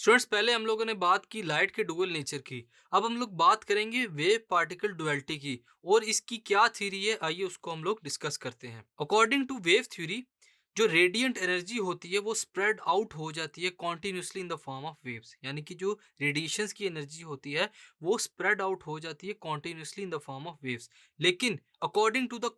Students, पहले हम लोगों ने बात की लाइट के डुअल नेचर की। अब हम लोग बात करेंगे वेव पार्टिकल डुअलिटी की और इसकी क्या थ्योरी है, आइए उसको हम लोग डिस्कस करते हैं। अकॉर्डिंग टू वेव थ्योरी, जो रेडिएंट एनर्जी होती है वो स्प्रेड आउट हो जाती है continuously in the form of waves. यानी कि जो रेडिएशंस की एनर्जी होती है वो स्प्रेड आउट हो जाती है continuously in the form of waves. लेकिन according to the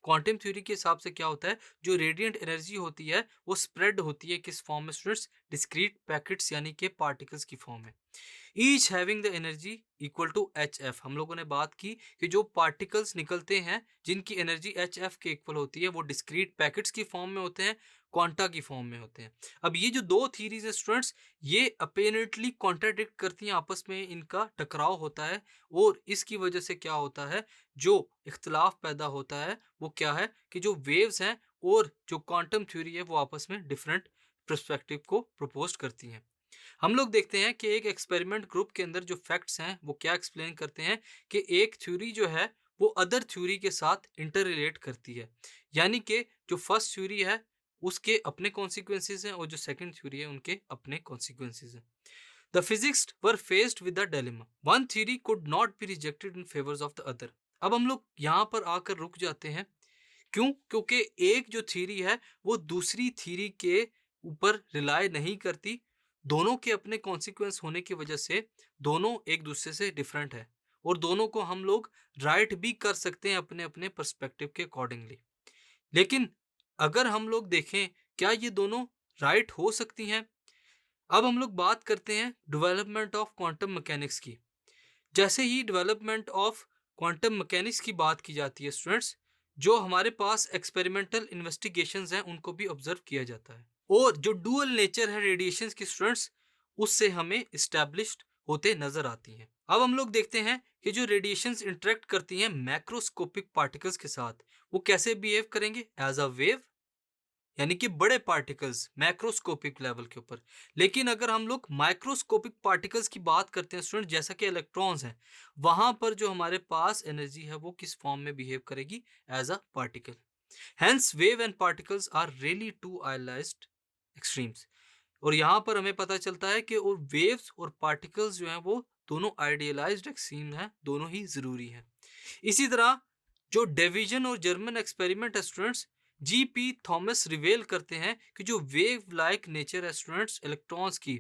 quantum theory के हिसाब से क्या होता है, जो रेडिएंट एनर्जी होती है वो स्प्रेड होती है किस फॉर्म में स्टूडेंट्स? डिस्क्रीट पैकेट्स यानी कि पार्टिकल्स की फॉर्म में। Each having the energy equal to h f. हम लोगों ने बात की कि जो पार्टिकल्स निकलते हैं जिनकी एनर्जी एच एफ के इक्वल होती है वो डिस्क्रीट पैकेट्स की फॉर्म में होते हैं, क्वांटा की फॉर्म में होते हैं। अब ये जो दो थीरीज है स्टूडेंट्स, ये अपेरेंटली कॉन्ट्राडिक्ट करती हैं, आपस में इनका टकराव होता है और इसकी वजह से क्या होता है, जो इख्तलाफ पैदा होता है वो क्या है कि जो वेव्स हैं और जो क्वांटम थ्योरी है वो आपस में डिफरेंट पर्सपेक्टिव को प्रपोज करती हैं। हम लोग देखते हैं कि एक एक्सपेरिमेंट ग्रुप के अंदर जो फैक्ट्स हैं वो क्या एक्सप्लेन करते हैं कि एक थ्योरी जो है वो अदर थ्योरी के साथ इंटर रिलेट करती है। यानी कि जो फर्स्ट थ्योरी है उसके अपने कॉन्सिक्वेंसेस हैं और जो सेकंड थ्योरी है उनके अपने कॉन्सिक्वेंसेस हैं। The physics were faced with the dilemma, one theory could not be rejected in favours of the other. अब हम लोग यहाँ पर आकर रुक जाते हैं। क्यों? क्योंकि एक जो थ्योरी है वो दूसरी थ्योरी के ऊपर रिलाय नहीं करती। दोनों के अपने कॉन्सिक्वेंस होने की वजह से दोनों एक दूसरे से डिफरेंट है और दोनों को हम लोग राइट भी कर सकते हैं अपने अपने पर्सपेक्टिव के अकॉर्डिंगली। लेकिन अगर हम लोग देखें, क्या ये दोनों राइट हो सकती हैं? अब हम लोग बात करते हैं डेवलपमेंट ऑफ क्वांटम मैकेनिक्स की। जैसे ही डेवलपमेंट ऑफ क्वांटम मैकेनिक्स की बात की जाती है स्टूडेंट्स, जो हमारे पास एक्सपेरिमेंटल इन्वेस्टिगेशंस हैं उनको भी ऑब्जर्व किया जाता है और जो डुअल नेचर है रेडिएशंस की स्टूडेंट्स, उससे हमें इस्टेब्लिश्ड होते नजर आती हैं। अब हम लोग देखते हैं कि जो रेडिएशंस इंटरेक्ट करती हैं मैक्रोस्कोपिक पार्टिकल्स के साथ, वो कैसे बिहेव करेंगे एज अ वेव, यानी कि बड़े पार्टिकल्स मैक्रोस्कोपिक लेवल के ऊपर। लेकिन अगर हम लोग माइक्रोस्कोपिक पार्टिकल्स की बात करते हैं स्टूडेंट, जैसा कि इलेक्ट्रॉन्स हैं, वहां पर जो हमारे पास एनर्जी है वो किस फॉर्म में बिहेव करेगी? As a particle. Hence wave and particles are really two idealised extremes. और यहाँ पर हमें पता चलता है कि और वेव्स और पार्टिकल्स जो हैं वो दोनों आइडियलाइज्ड एक्सट्रीम हैं, दोनों ही जरूरी हैं। इसी तरह जो डिवीजन और जर्मन एक्सपेरिमेंट है स्टूडेंट्स, जीपी थॉमस रिवेल करते हैं कि जो वेव लाइक नेचर है स्टूडेंट्स इलेक्ट्रॉन्स की,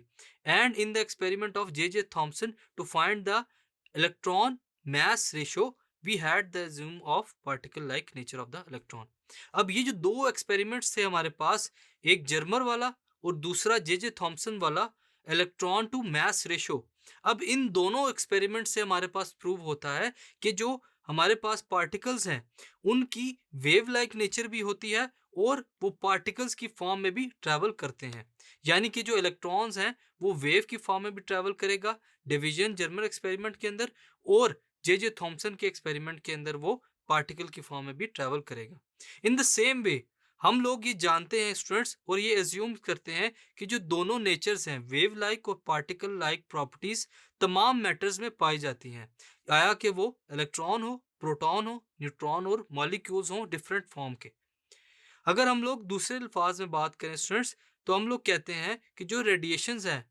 and in the experiment of J Thomson to find the electron mass ratio we had the assume of particle like nature of the electron। अब ये जो दो एक्सपेरिमेंट्स थे हमारे पास, एक जर्मर वाला और दूसरा जे थॉमसन वाला, इलेक्ट्रॉन टू मैस रेशो। अब इन दोनों एक्सपेरिमेंट से हमारे पास प्रूव होता है कि जो हमारे पास पार्टिकल्स हैं उनकी वेव लाइक नेचर भी होती है और वो पार्टिकल्स की फॉर्म में भी ट्रैवल करते हैं। यानी कि जो इलेक्ट्रॉन्स हैं वो वेव की फॉर्म में भी ट्रैवल करेगा डिवीजन जर्मन एक्सपेरिमेंट के अंदर, और जे थॉमसन के एक्सपेरिमेंट के अंदर वो पार्टिकल की फॉर्म में भी ट्रैवल करेगा। इन द सेम वे हम लोग ये जानते हैं स्टूडेंट्स और ये एज्यूम करते हैं कि जो दोनों नेचर्स हैं वेव लाइक और पार्टिकल लाइक प्रॉपर्टीज तमाम मैटर्स में पाई जाती हैं, आया कि वो इलेक्ट्रॉन हो, प्रोटॉन हो, न्यूट्रॉन और मॉलिक्यूल्स हो डिफरेंट फॉर्म के। अगर हम लोग दूसरे अल्फाज में बात करें स्टूडेंट्स, तो हम लोग कहते हैं कि जो रेडिएशंस हैं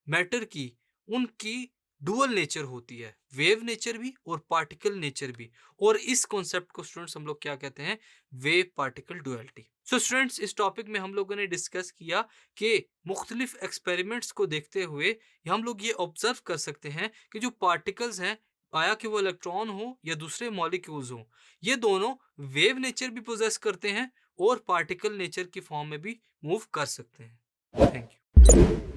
मैटर की, उनकी डुअल नेचर होती है, वेव नेचर भी और पार्टिकल नेचर भी। और इस कॉन्सेप्ट को स्टूडेंट्स हम लोग क्या कहते हैं? Wave particle duality. So students, इस टॉपिक में हम लोगों ने डिस्कस किया कि मुख्तलिफ एक्सपेरिमेंट्स को देखते हुए हम लोग ये ऑब्जर्व कर सकते हैं कि जो पार्टिकल्स हैं, आया कि वो इलेक्ट्रॉन हो या दूसरे मॉलिक्यूल्स हो, ये दोनों वेव नेचर भी पोजेस करते हैं और पार्टिकल नेचर की फॉर्म में भी मूव कर सकते हैं। Thank you.